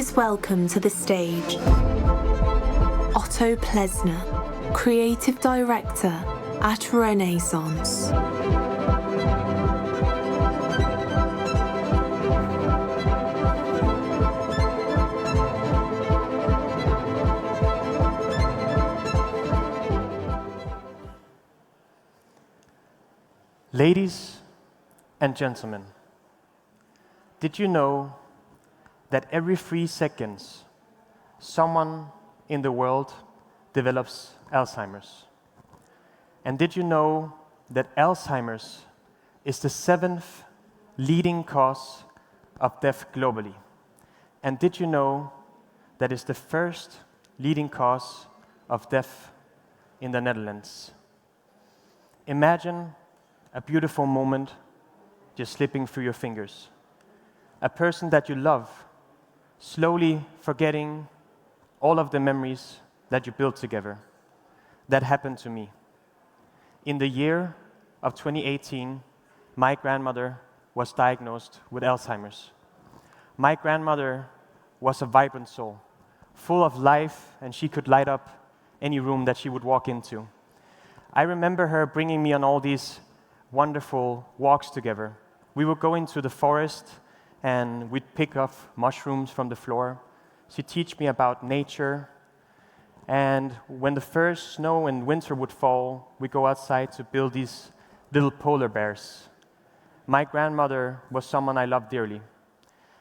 Please welcome to the stage Otto Plesner, Creative Director at RenaiXance. Ladies and gentlemen, did you know that every 3 seconds someone in the world develops Alzheimer's? And did you know that Alzheimer's is the 7th leading cause of death globally? And did you know that it's the first leading cause of death in the Netherlands? Imagine a beautiful moment just slipping through your fingers. A person that you love slowly forgetting all of the memories that you built together. That happened to me. In the year of 2018, my grandmother was diagnosed with Alzheimer's. My grandmother was a vibrant soul, full of life, and she could light up any room that she would walk into. I remember her bringing me on all these wonderful walks together. We would go into the forest and we'd pick up mushrooms from the floor. She'd teach me about nature. And when the first snow and winter would fall, we'd go outside to build these little polar bears. My grandmother was someone I loved dearly.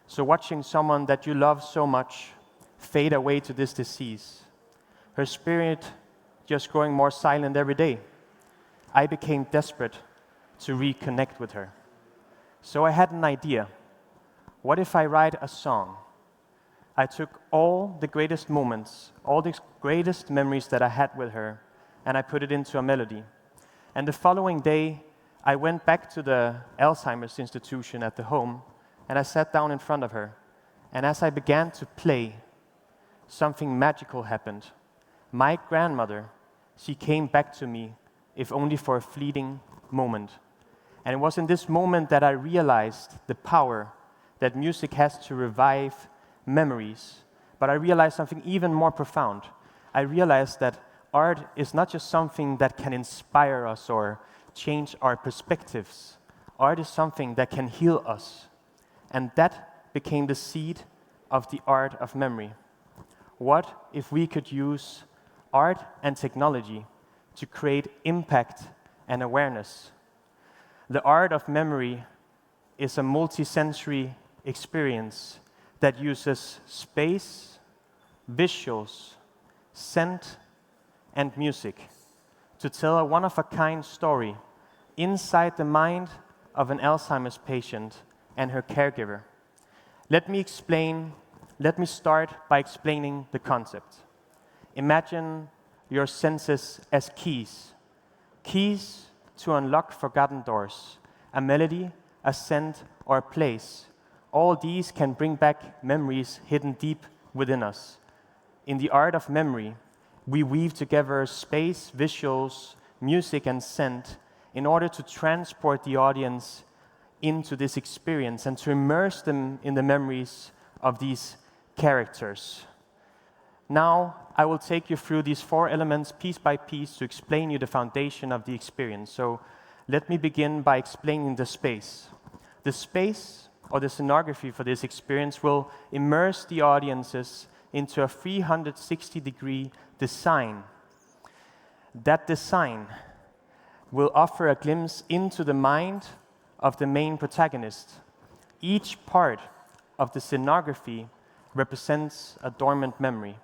So watching someone that you love so much fade away to this disease, her spirit just growing more silent every day, I became desperate to reconnect with her. So I had an idea. What if I write a song? I took all the greatest moments, all the greatest memories that I had with her, and I put it into a melody. And the following day, I went back to the Alzheimer's institution at the home, and I sat down in front of her. And as I began to play, something magical happened. My grandmother, she came back to me, if only for a fleeting moment. And it was in this moment that I realized the power that music has to revive memories. But I realized something even more profound. I realized that art is not just something that can inspire us or change our perspectives. Art is something that can heal us. And that became the seed of the art of memory. What if we could use art and technology to create impact and awareness? The art of memory is a multi-sensory experience that uses space, visuals, scent, and music to tell a one-of-a-kind story inside the mind of an Alzheimer's patient and her caregiver. Let me start by explaining the concept. Imagine your senses as keys. Keys to unlock forgotten doors, a melody, a scent, or a place. All these can bring back memories hidden deep within us. In the art of memory, we weave together space, visuals, music, and scent in order to transport the audience into this experience and to immerse them in the memories of these characters. Now, I will take you through these 4 elements piece by piece to explain you the foundation of the experience. So let me begin by explaining the space. The space, or the scenography for this experience, will immerse the audiences into a 360-degree design. That design will offer a glimpse into the mind of the main protagonist. Each part of the scenography represents a dormant memory.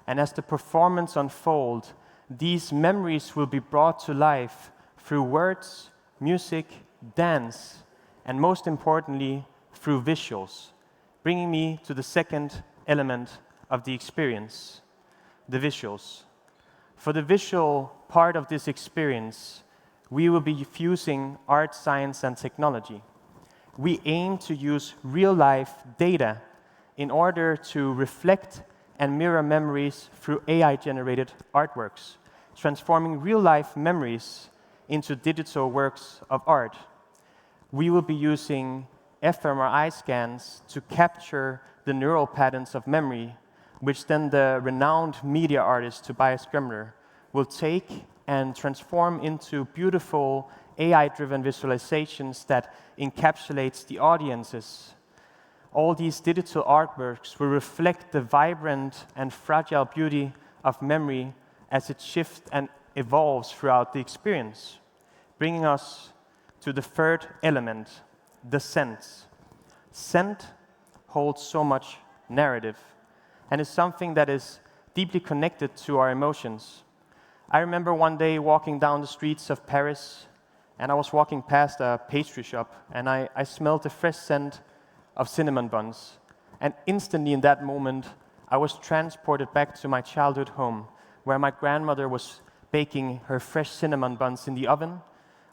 And as the performance unfolds, these memories will be brought to life through words, music, dance, and most importantly, through visuals, bringing me to the second element of the experience, the visuals. For the visual part of this experience, we will be fusing art, science, and technology. We aim to use real-life data in order to reflect and mirror memories through AI-generated artworks, transforming real-life memories into digital works of art. We will be using fMRI scans to capture the neural patterns of memory, which then the renowned media artist Tobias Gremler will take and transform into beautiful AI-driven visualizations that encapsulates the audiences. All these digital artworks will reflect the vibrant and fragile beauty of memory as it shifts and evolves throughout the experience, bringing us to the third element, the sense. Scent holds so much narrative and is something that is deeply connected to our emotions. I remember one day walking down the streets of Paris, and I was walking past a pastry shop, and I smelled the fresh scent of cinnamon buns. And instantly in that moment, I was transported back to my childhood home, where my grandmother was baking her fresh cinnamon buns in the oven.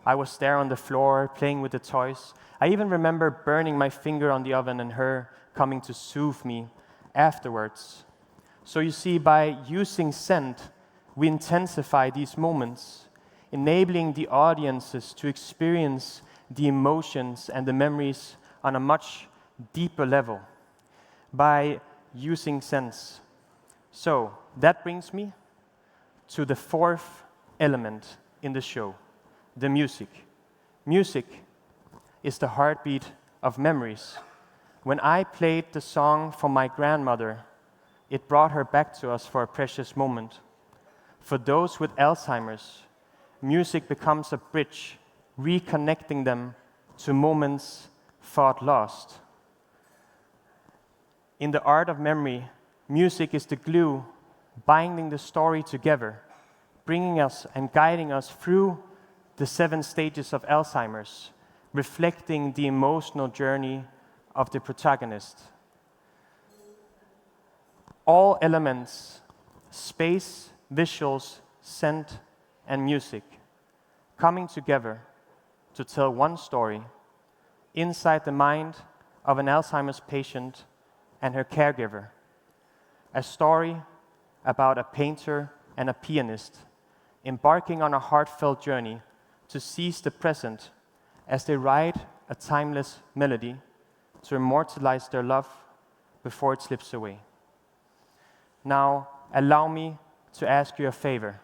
I was there on the floor, playing with the toys. I even remember burning my finger on the oven and her coming to soothe me afterwards. So you see, by using scent, we intensify these moments, enabling the audiences to experience the emotions and the memories on a much deeper level by using sense. So that brings me to the fourth element in the show, the music. Music is the heartbeat of memories. When I played the song for my grandmother, it brought her back to us for a precious moment. For those with Alzheimer's, music becomes a bridge, reconnecting them to moments thought lost. In the art of memory, music is the glue binding the story together, bringing us and guiding us through the 7 stages of Alzheimer's, reflecting the emotional journey of the protagonist. All elements, space, visuals, scent, and music, coming together to tell one story inside the mind of an Alzheimer's patient and her caregiver. A story about a painter and a pianist embarking on a heartfelt journey to seize the present as they write a timeless melody to immortalize their love before it slips away. Now, allow me to ask you a favor.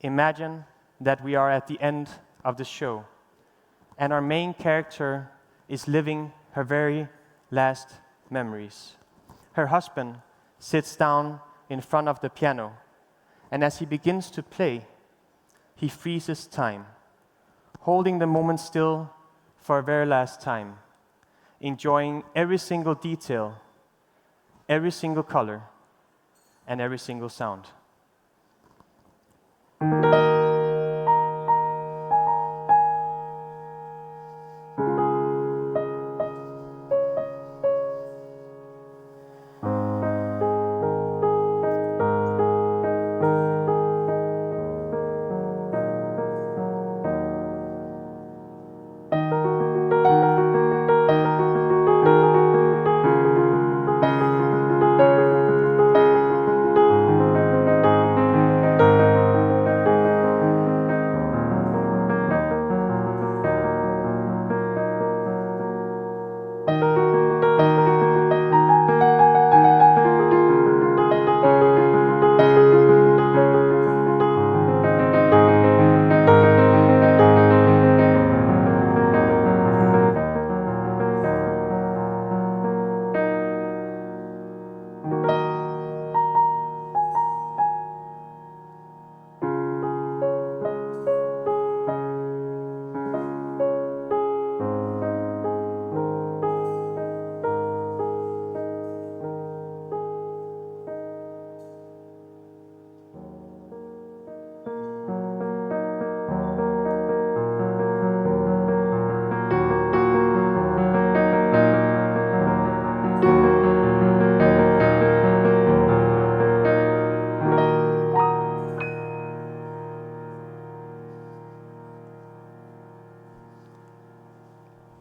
Imagine that we are at the end of the show, and our main character is living her very last memories. Her husband sits down in front of the piano, and as he begins to play, he freezes time, holding the moment still for a very last time, enjoying every single detail, every single color, and every single sound.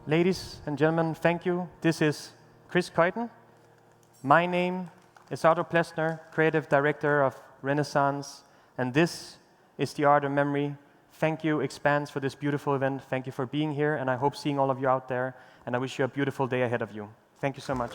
Ladies and gentlemen, thank you. This is Chris Keuten. My name is Otto Plesner, Creative Director of RenaiXance, and this is the Art of Memory. Thank you, XPANSE, for this beautiful event. Thank you for being here, and I hope seeing all of you out there, and I wish you a beautiful day ahead of you. Thank you so much.